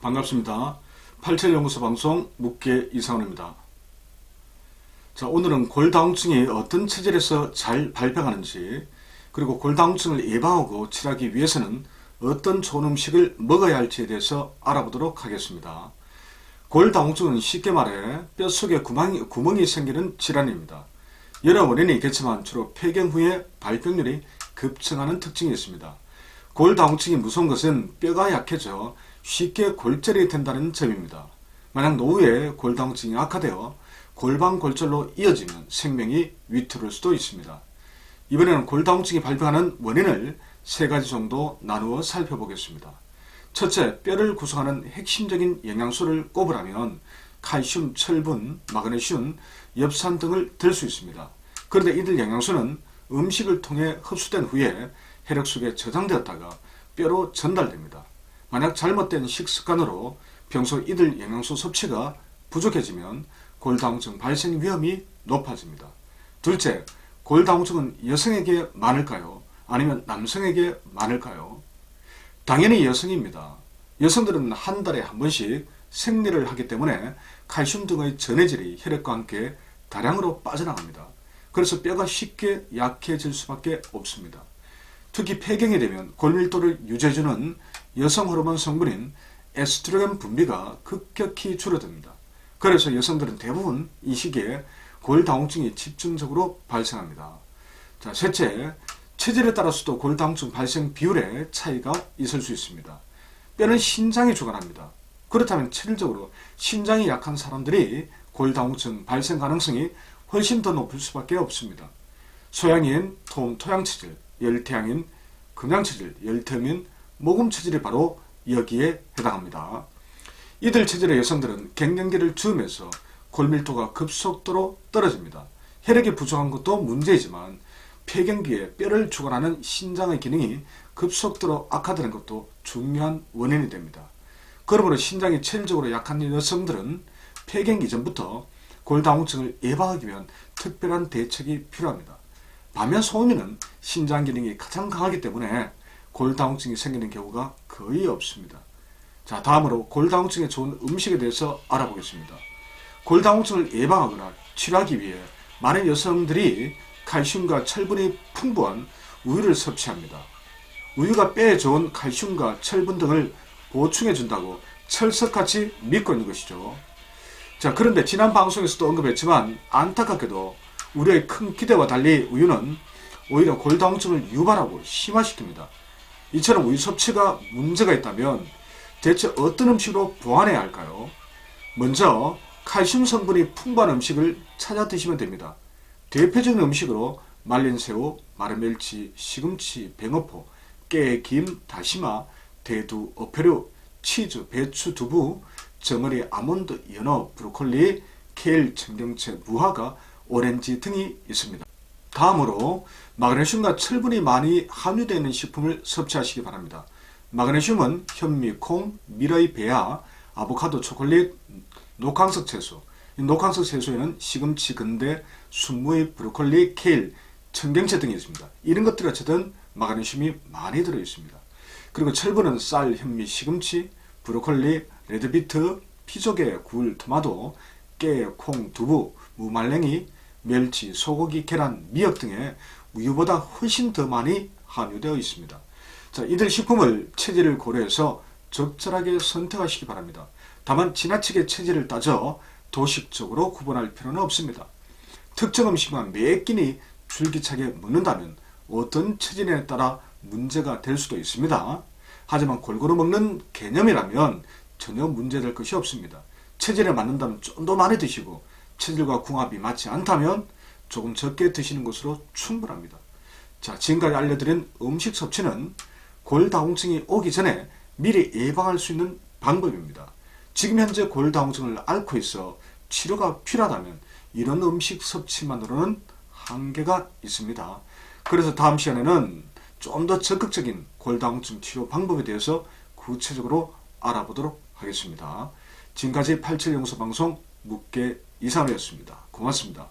반갑습니다. 87연구소 방송 묵계 이상원입니다. 자, 오늘은 골다공증이 어떤 체질에서 잘 발병하는지, 그리고 골다공증을 예방하고 치료하기 위해서는 어떤 좋은 음식을 먹어야 할지에 대해서 알아보도록 하겠습니다. 골다공증은 쉽게 말해 뼛속에 구멍이 생기는 질환입니다. 여러 원인이 있겠지만 주로 폐경 후에 발병률이 급증하는 특징이 있습니다. 골다공증이 무서운 것은 뼈가 약해져 쉽게 골절이 된다는 점입니다. 만약 노후에 골다공증이 악화되어 골반골절로 이어지면 생명이 위태로울 수도 있습니다. 이번에는 골다공증이 발병하는 원인을 세 가지 정도 나누어 살펴보겠습니다. 첫째, 뼈를 구성하는 핵심적인 영양소를 꼽으라면 칼슘, 철분, 마그네슘, 엽산 등을 들 수 있습니다. 그런데 이들 영양소는 음식을 통해 흡수된 후에 혈액 속에 저장되었다가 뼈로 전달됩니다. 만약 잘못된 식습관으로 평소 이들 영양소 섭취가 부족해지면 골다공증 발생 위험이 높아집니다. 둘째, 골다공증은 여성에게 많을까요? 아니면 남성에게 많을까요? 당연히 여성입니다. 여성들은 한 달에 한 번씩 생리를 하기 때문에 칼슘 등의 전해질이 혈액과 함께 다량으로 빠져나갑니다. 그래서 뼈가 쉽게 약해질 수밖에 없습니다. 특히 폐경이 되면 골밀도를 유지해주는 여성 호르몬 성분인 에스트로겐 분비가 급격히 줄어듭니다. 그래서 여성들은 대부분 이 시기에 골다공증이 집중적으로 발생합니다. 자, 셋째, 체질에 따라서도 골다공증 발생 비율에 차이가 있을 수 있습니다. 뼈는 신장이 주관합니다. 그렇다면 체질적으로 신장이 약한 사람들이 골다공증 발생 가능성이 훨씬 더 높을 수밖에 없습니다. 소양인 토양체질, 열태양인 금양체질, 열태음인 모금체질이 바로 여기에 해당합니다. 이들 체질의 여성들은 갱년기를 즈음해서 골밀도가 급속도로 떨어집니다. 혈액이 부족한 것도 문제이지만 폐경기에 뼈를 주관하는 신장의 기능이 급속도로 악화되는 것도 중요한 원인이 됩니다. 그러므로 신장이 체질적으로 약한 여성들은 폐경기 전부터 골다공증을 예방하기 위한 특별한 대책이 필요합니다. 반면 소음인은 신장 기능이 가장 강하기 때문에 골다공증이 생기는 경우가 거의 없습니다. 자, 다음으로 골다공증에 좋은 음식에 대해서 알아보겠습니다. 골다공증을 예방하거나 치료하기 위해 많은 여성들이 칼슘과 철분이 풍부한 우유를 섭취합니다. 우유가 뼈에 좋은 칼슘과 철분 등을 보충해 준다고 철석같이 믿고 있는 것이죠. 자, 그런데 지난 방송에서도 언급했지만 안타깝게도 우리의 큰 기대와 달리 우유는 오히려 골다공증을 유발하고 심화시킵니다. 이처럼 우유 섭취가 문제가 있다면 대체 어떤 음식으로 보완해야 할까요? 먼저 칼슘 성분이 풍부한 음식을 찾아 드시면 됩니다. 대표적인 음식으로 말린 새우, 마른 멸치, 시금치, 뱅어포, 깨, 김, 다시마, 대두, 어패류, 치즈, 배추, 두부, 정어리, 아몬드, 연어, 브로콜리, 케일, 청경채, 무화과, 오렌지 등이 있습니다. 다음으로 마그네슘과 철분이 많이 함유되어 있는 식품을 섭취하시기 바랍니다. 마그네슘은 현미, 콩, 미러의 배아, 아보카도, 초콜릿, 녹황색 채소. 이 녹황색 채소에는 시금치, 근대, 순무의, 브로콜리, 케일, 청경채 등이 있습니다. 이런 것들이 어쨌든 마그네슘이 많이 들어 있습니다. 그리고 철분은 쌀, 현미, 시금치, 브로콜리, 레드비트, 피조개, 굴, 토마토, 깨, 콩, 두부, 무말랭이, 멸치, 소고기, 계란, 미역 등에 우유보다 훨씬 더 많이 함유되어 있습니다. 자, 이들 식품을 체질을 고려해서 적절하게 선택하시기 바랍니다. 다만 지나치게 체질을 따져 도식적으로 구분할 필요는 없습니다. 특정 음식만 매 끼니 줄기차게 먹는다면 어떤 체질에 따라 문제가 될 수도 있습니다. 하지만 골고루 먹는 개념이라면 전혀 문제될 것이 없습니다. 체질에 맞는다면 좀 더 많이 드시고 체질과 궁합이 맞지 않다면 조금 적게 드시는 것으로 충분합니다. 자, 지금까지 알려드린 음식 섭취는 골다공증이 오기 전에 미리 예방할 수 있는 방법입니다. 지금 현재 골다공증을 앓고 있어 치료가 필요하다면 이런 음식 섭취만으로는 한계가 있습니다. 그래서 다음 시간에는 좀 더 적극적인 골다공증 치료 방법에 대해서 구체적으로 알아보도록 하겠습니다. 지금까지 87연구소 방송 묵계 이상우였습니다. 고맙습니다.